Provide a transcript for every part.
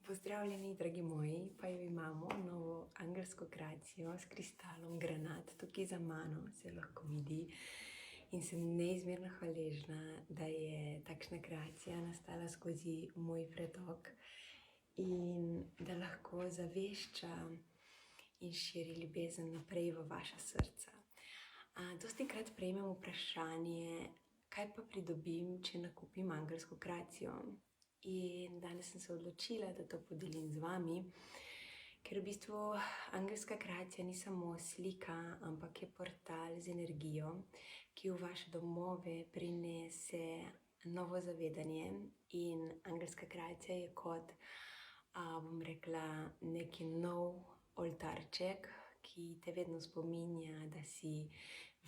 Pozdravljeni, dragi moji, pa jo imamo novo angelsko kreacijo s kristalom granat tukaj za mano, se lahko vidi. In sem neizmerno hvaležna, da je takšna kreacija nastala skozi moj pretok in da lahko zavešča in širi ljubezen naprej v vaša srca. Dostikrat prejmem vprašanje, kaj pa pridobim, če nakupim angelsko kreacijo. In danes sem se odločila, da to podelim z vami, ker v bistvu angelska kreacija ni samo slika, ampak je portal z energijo, ki v vaše domove prinese novo zavedanje. In angelska kreacija je kot, bom rekla, neki nov oltarček, ki te vedno spominja, da si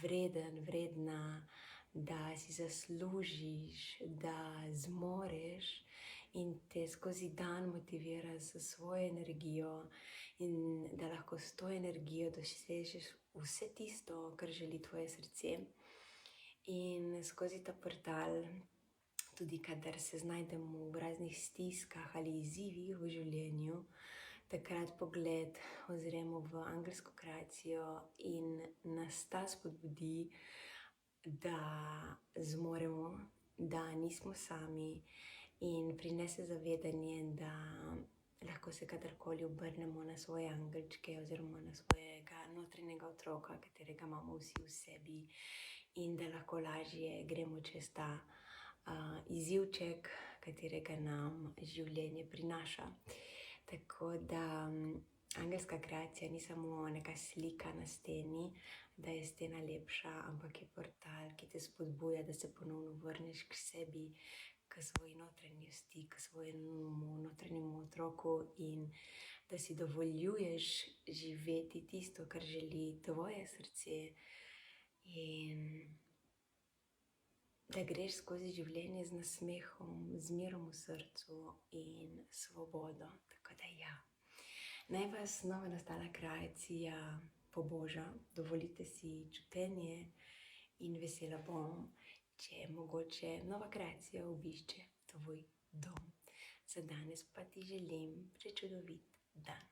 vreden, vredna, da si zaslužiš, da zmoreš in te skozi dan motivira s svojo energijo in da lahko s to energijo dosežeš vse tisto, kar želi tvoje srce. In skozi ta portal, tudi kadar se znajdemo v raznih stiskah ali izzivih v življenju, takrat pogled ozremo v angelsko kreacijo in nas ta spodbudi, da zmoremo, da nismo sami in prinese zavedanje, da lahko se kadarkoli obrnemo na svoje angelčke oziroma na svojega notranjega otroka, katerega imamo vsi v sebi, in da lahko lažje gremo čez ta izzivček, katerega nam življenje prinaša. Tako da angelska kreacija ni samo neka slika na steni, da je stena lepša, ampak je portal, ki te spodbuja, da se ponovno vrneš k sebi, k svoji notranjosti, k svojemu notranjemu otroku in da si dovoljuješ živeti tisto, kar želi tvoje srce, in da greš skozi življenje z nasmehom, z mirom v srcu in svobodo. Tako da ja, naj vas nova nastala kreacija poboža, dovolite si čutenje in vesela bom, če mogoče nova kreacija obišče tvoj dom. Za danes pa ti želim prečudovit dan.